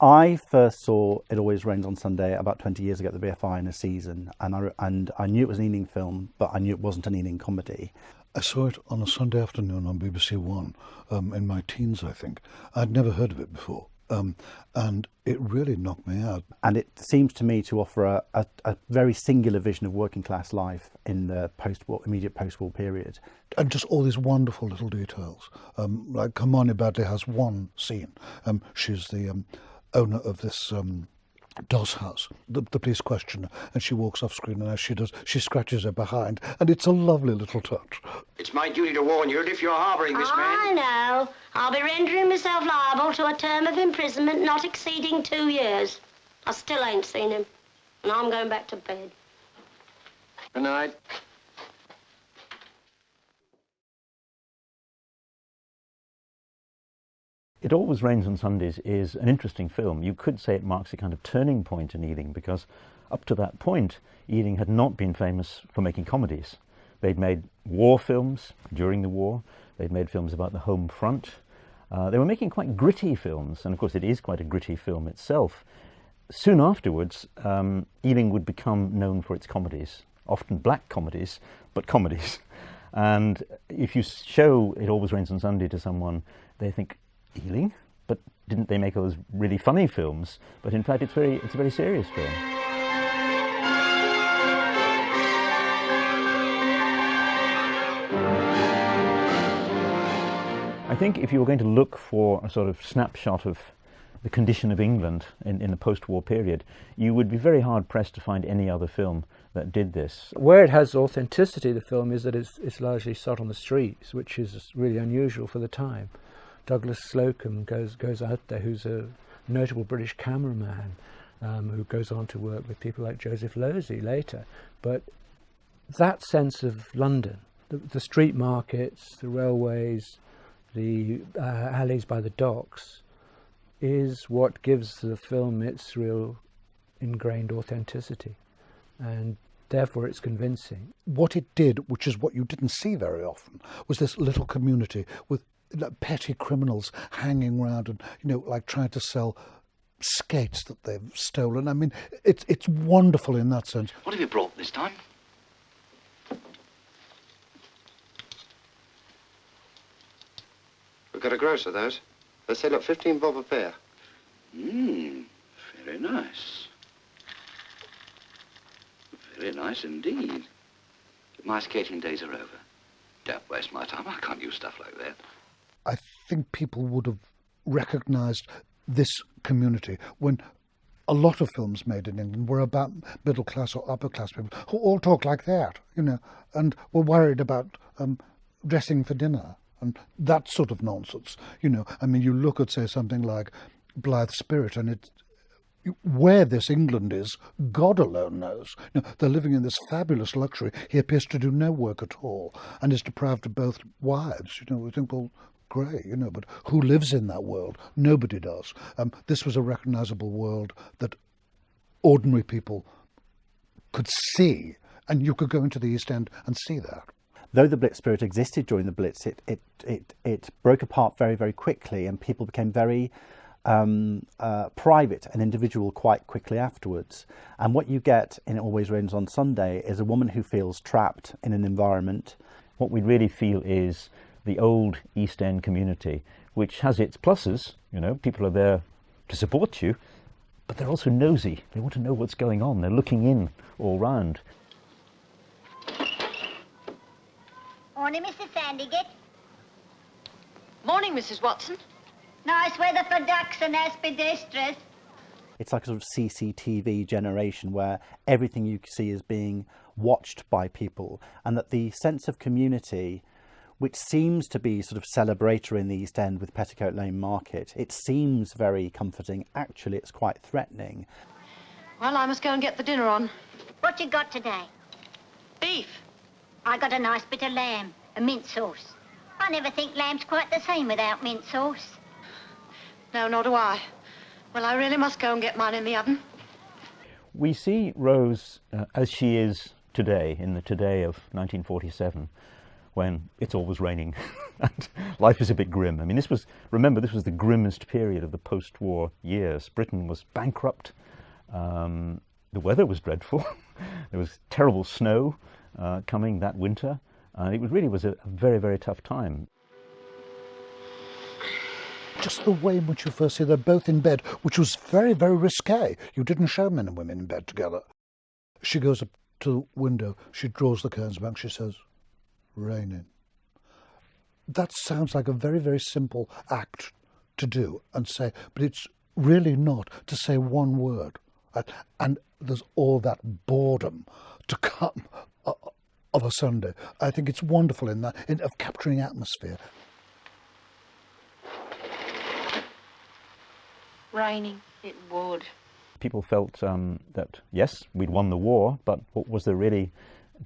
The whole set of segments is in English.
I first saw It Always Rains on Sunday about 20 years ago at the BFI in a season, and I knew it was an Ealing film, but I knew it wasn't an Ealing comedy. I saw it on a Sunday afternoon on BBC One in my teens, I think. I'd never heard of it before, and it really knocked me out. And it seems to me to offer a very singular vision of working class life in the immediate post-war period. And just all these wonderful little details. Like Hermione Badley has one scene. She's the owner of this doll's house, the police questioner, and she walks off screen, and as she does, she scratches her behind, and it's a lovely little touch. It's my duty to warn you that if you're harbouring this man... I know. I'll be rendering myself liable to a term of imprisonment not exceeding 2 years. I still ain't seen him, and I'm going back to bed. Good night. It Always Rains on Sundays is an interesting film. You could say it marks a kind of turning point in Ealing, because up to that point, Ealing had not been famous for making comedies. They'd made war films during the war. They'd made films about the home front. They were making quite gritty films, and of course it is quite a gritty film itself. Soon afterwards, Ealing would become known for its comedies, often black comedies, but comedies. And if you show It Always Rains on Sunday to someone, they think, Ealing? But didn't they make all those really funny films? But in fact, it's a very serious film. I think if you were going to look for a sort of snapshot of the condition of England in the post-war period, you would be very hard-pressed to find any other film that did this. Where it has authenticity, the film, is that it's largely shot on the streets, which is really unusual for the time. Douglas Slocum goes out there, who's a notable British cameraman, who goes on to work with people like Joseph Losey later. But that sense of London, the street markets, the railways, the alleys by the docks, is what gives the film its real ingrained authenticity, and therefore it's convincing. What it did, which is what you didn't see very often, was this little community with petty criminals hanging around and, like trying to sell skates that they've stolen. I mean, it's wonderful in that sense. What have you brought this time? We've got a grocer, those. They say, look, 15 bob a pair. Very nice. Very nice indeed. My skating days are over. Don't waste my time. I can't use stuff like that. I think people would have recognised this community when a lot of films made in England were about middle class or upper class people who all talk like that, and were worried about dressing for dinner and that sort of nonsense. I mean, you look at, say, something like Blithe Spirit, and where this England is, God alone knows. They're living in this fabulous luxury. He appears to do no work at all and is deprived of both wives. We think, well, great, but who lives in that world? Nobody does. This was a recognisable world that ordinary people could see, and you could go into the East End and see that. Though the Blitz spirit existed during the Blitz, it broke apart very, very quickly, and people became very private and individual quite quickly afterwards. And what you get in It Always Rains on Sunday is a woman who feels trapped in an environment. What we really feel is the old East End community, which has its pluses. People are there to support you, but they're also nosy. They want to know what's going on. They're looking in all round. Morning, Mrs. Sandygate. Morning, Mrs. Watson. Nice weather for ducks and aspidistras. It's like a sort of CCTV generation where everything you see is being watched by people, and that the sense of community, which seems to be sort of celebratory in the East End with Petticoat Lane Market, it seems very comforting. Actually, it's quite threatening. Well, I must go and get the dinner on. What you got today? Beef. I got a nice bit of lamb, a mint sauce. I never think lamb's quite the same without mint sauce. No, nor do I. Well, I really must go and get mine in the oven. We see Rose as she is today, in the today of 1947, when it's always raining and life is a bit grim. I mean, remember, this was the grimmest period of the post-war years. Britain was bankrupt. The weather was dreadful. There was terrible snow coming that winter. It really was a very, very tough time. Just the way in which you first see they're both in bed, which was very, very risque. You didn't show men and women in bed together. She goes up to the window, she draws the curtains back, she says, "Raining." That sounds like a very, very simple act to do and say, but it's really not, to say one word. And there's all that boredom to come of a Sunday. I think it's wonderful of capturing atmosphere. Raining, it would. People felt that, yes, we'd won the war, but what was there really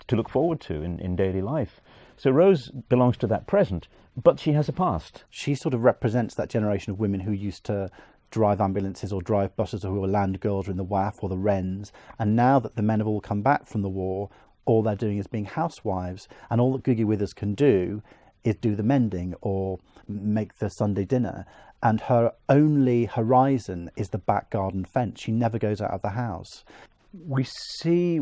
to look forward to in daily life? So Rose belongs to that present, but she has a past. She sort of represents that generation of women who used to drive ambulances or drive buses, or who were land girls or in the WAF or the Wrens. And now that the men have all come back from the war, all they're doing is being housewives. And all that Googie Withers can do is do the mending or make the Sunday dinner. And her only horizon is the back garden fence. She never goes out of the house. We see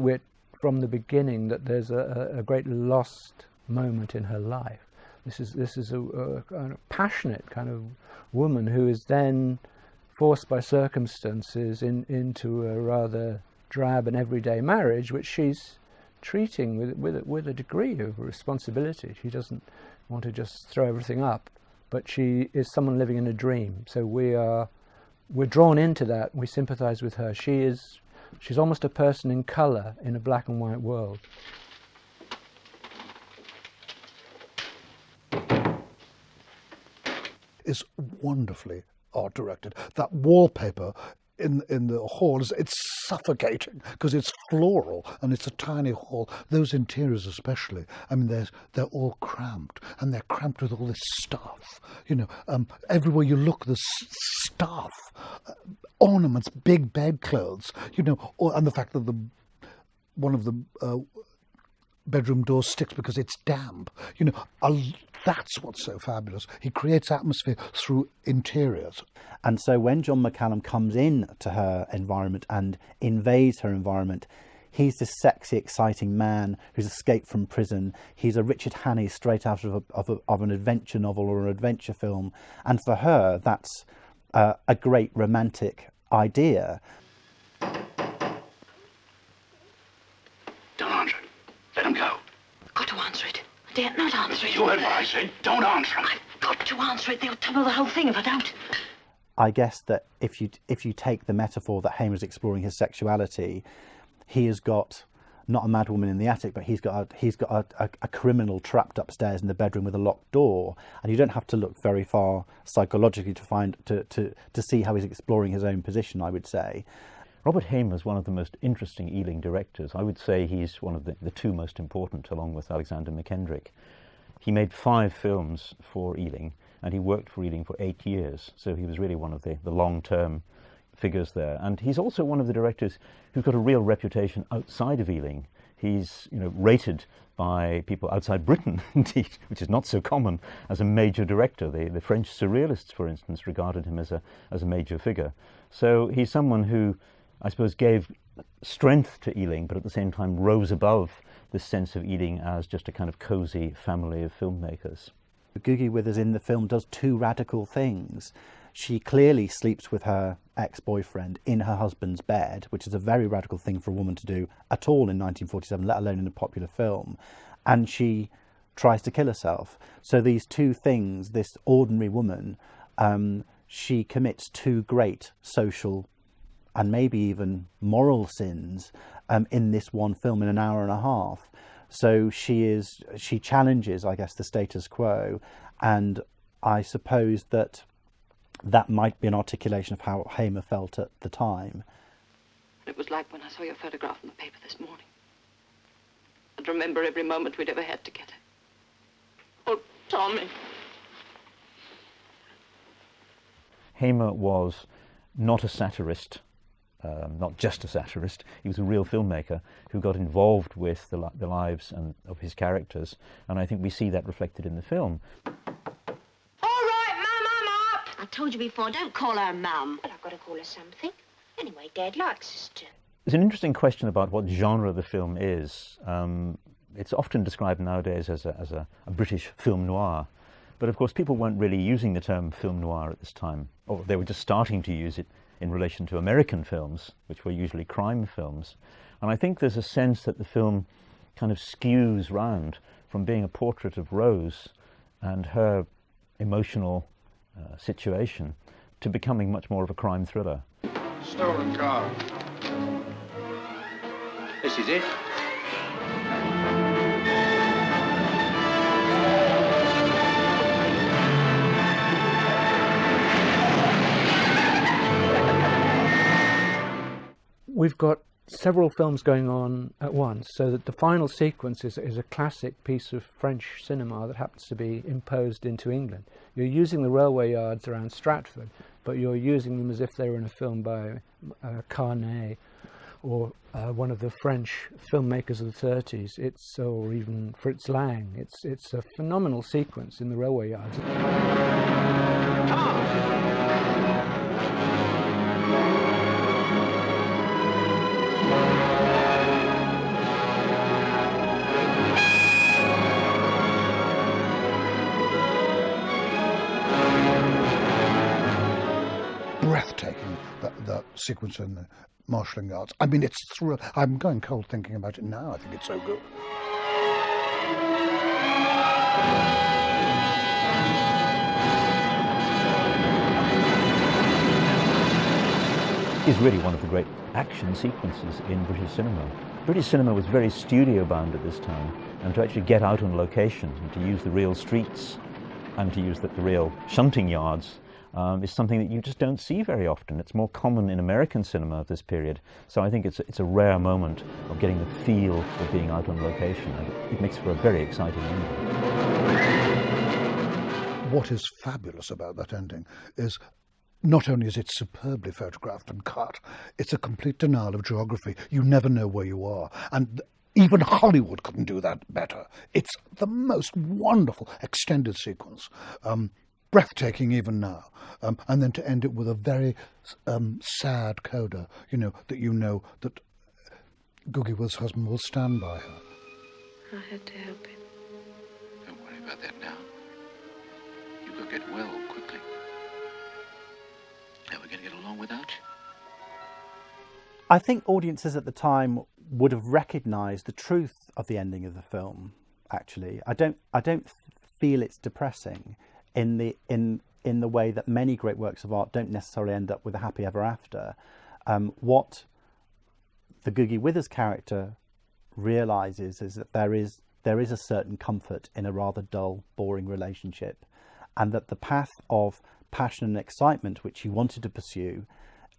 from the beginning that there's a great lost moment in her life. This is a kind of passionate kind of woman who is then forced by circumstances into a rather drab and everyday marriage, which she's treating with a degree of responsibility. She doesn't want to just throw everything up, but she is someone living in a dream. So we're drawn into that. We sympathise with her. She's almost a person in colour in a black and white world. Is wonderfully art directed. That wallpaper in the hall it's suffocating because it's floral and it's a tiny hall. Those interiors especially, I mean, they're all cramped, and they're cramped with all this stuff. Everywhere you look, there's stuff, ornaments, big bedclothes. And the fact that one of the bedroom doors sticks because it's damp. That's what's so fabulous. He creates atmosphere through interiors. And so when John McCallum comes in to her environment and invades her environment, he's this sexy, exciting man who's escaped from prison. He's a Richard Hannay straight out of an adventure novel or an adventure film. And for her, that's a great romantic idea. Don't answer it. Let him go. I've got to answer it. I dare not answer it. You heard what I said. Don't answer him. I've got to answer it. They'll tumble the whole thing if I don't. I guess that if you take the metaphor that Hamer's exploring his sexuality, he has got not a mad woman in the attic, but he's got a criminal trapped upstairs in the bedroom with a locked door, and you don't have to look very far psychologically to see how he's exploring his own position, I would say. Robert Hamer is one of the most interesting Ealing directors. I would say he's one of the two most important, along with Alexander McKendrick. He made 5 films for Ealing, and he worked for Ealing for 8 years, so he was really one of the long-term figures there. And he's also one of the directors who's got a real reputation outside of Ealing. He's rated by people outside Britain, indeed, which is not so common, as a major director. The French surrealists, for instance, regarded him as a major figure. So he's someone who, I suppose, gave strength to Ealing, but at the same time rose above this sense of Ealing as just a kind of cosy family of filmmakers. Googie Withers in the film does 2 radical things. She clearly sleeps with her ex-boyfriend in her husband's bed, which is a very radical thing for a woman to do at all in 1947, let alone in a popular film. And she tries to kill herself. So these 2 things, this ordinary woman, she commits 2 great social and maybe even moral sins in this one film in an hour and a half. So she challenges, I guess, the status quo, and I suppose that might be an articulation of how Hamer felt at the time. It was like when I saw your photograph in the paper this morning. I'd remember every moment we'd ever had together. Oh, Tommy. Hamer was not a satirist not just a satirist, he was a real filmmaker who got involved with the lives of his characters, and I think we see that reflected in the film. All right, Mum, I'm up. I told you before, don't call her Mum. Well, I've got to call her something. Anyway, Dad likes us to. There's an interesting question about what genre the film is. It's often described nowadays as a British film noir, but of course people weren't really using the term film noir at this time, or they were just starting to use it in relation to American films, which were usually crime films. And I think there's a sense that the film kind of skews round from being a portrait of Rose and her emotional situation to becoming much more of a crime thriller. Stolen car. This is it. We've got several films going on at once, so that the final sequence is a classic piece of French cinema that happens to be imposed into England. You're using the railway yards around Stratford, but you're using them as if they were in a film by Carnet or one of the French filmmakers of the 30s, or even Fritz Lang. It's a phenomenal sequence in the railway yards. Breathtaking, the sequence in the marshalling yards. I mean, it's thrill. I'm going cold thinking about it now. I think it's so good. Is really one of the great action sequences in British cinema. British cinema was very studio bound at this time, and to actually get out on location and to use the real streets and to use the real shunting yards is something that you just don't see very often. It's more common in American cinema of this period. So I think it's a rare moment of getting the feel of being out on location, and it makes for a very exciting ending. What is fabulous about that ending is not only is it superbly photographed and cut, it's a complete denial of geography. You never know where you are. And even Hollywood couldn't do that better. It's the most wonderful extended sequence. Breathtaking even now, and then to end it with a very sad coda, that Googie Withers' husband will stand by her. I had to help him. Don't worry about that now. You go get well quickly. How are we going to get along without you? I think audiences at the time would have recognised the truth of the ending of the film. Actually, I don't feel it's depressing in the way that many great works of art don't necessarily end up with a happy ever after. What the Googie Withers character realises is that there is a certain comfort in a rather dull, boring relationship, and that the path of passion and excitement which she wanted to pursue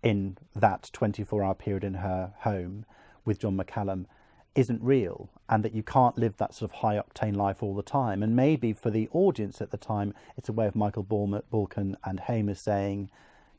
in that 24-hour period in her home with John McCallum isn't real, and that you can't live that sort of high-octane life all the time. And maybe for the audience at the time, it's a way of Michael Balkan and Hamish saying,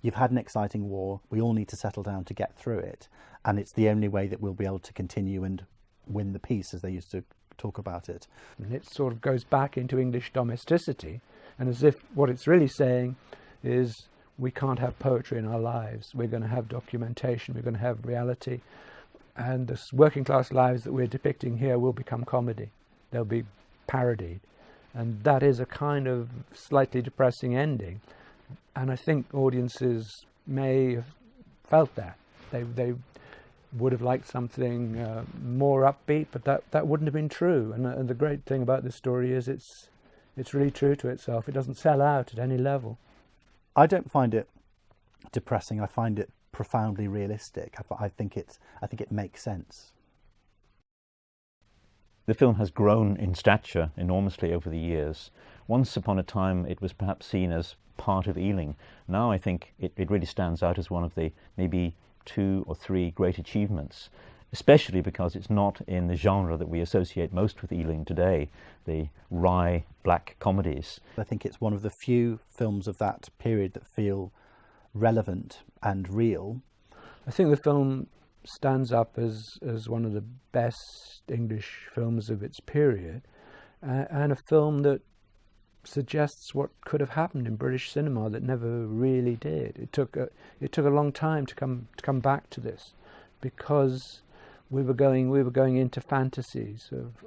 you've had an exciting war, we all need to settle down to get through it, and it's the only way that we'll be able to continue and win the peace, as they used to talk about it. And it sort of goes back into English domesticity, and as if what it's really saying is we can't have poetry in our lives, we're going to have documentation, we're going to have reality. And the working class lives that we're depicting here will become comedy. They'll be parodied. And that is a kind of slightly depressing ending. And I think audiences may have felt that. They would have liked something more upbeat, but that wouldn't have been true. And the great thing about this story is it's really true to itself. It doesn't sell out at any level. I don't find it depressing. I find it profoundly realistic. I think it makes sense. The film has grown in stature enormously over the years. Once upon a time it was perhaps seen as part of Ealing. Now I think it really stands out as one of the maybe 2 or 3 great achievements, especially because it's not in the genre that we associate most with Ealing today, the wry black comedies. I think it's one of the few films of that period that feel relevant and real. I think the film stands up as one of the best English films of its period, and a film that suggests what could have happened in British cinema that never really did. It took a long time to come back to this, because we were going into fantasies of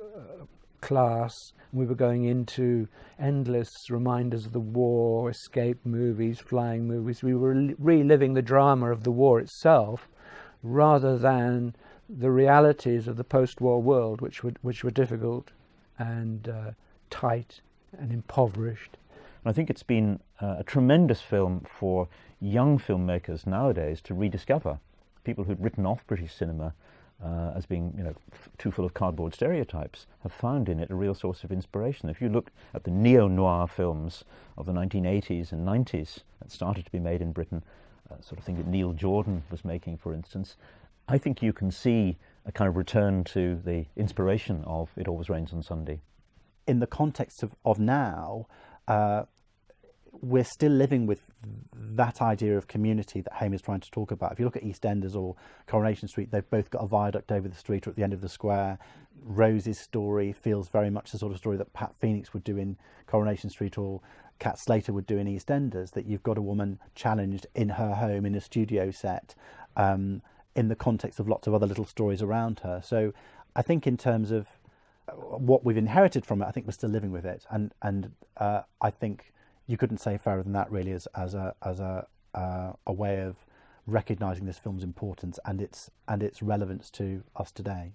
class. We were going into endless reminders of the war, escape movies, flying movies. We were reliving the drama of the war itself, rather than the realities of the post-war world, which were difficult and tight and impoverished. And I think it's been a tremendous film for young filmmakers nowadays to rediscover. People who'd written off British cinema as being, too full of cardboard stereotypes, have found in it a real source of inspiration. If you look at the neo-noir films of the 1980s and 90s that started to be made in Britain, sort of thing that Neil Jordan was making, for instance, I think you can see a kind of return to the inspiration of It Always Rains on Sunday. In the context of now, we're still living with that idea of community that Haim is trying to talk about. If you look at EastEnders or Coronation Street, they've both got a viaduct over the street or at the end of the square. Rose's story feels very much the sort of story that Pat Phoenix would do in Coronation Street or Cat Slater would do in EastEnders, that you've got a woman challenged in her home in a studio set, in the context of lots of other little stories around her. So I think in terms of what we've inherited from it, I think we're still living with it, and I think you couldn't say fairer than that, really, as a way of recognising this film's importance and its relevance to us today.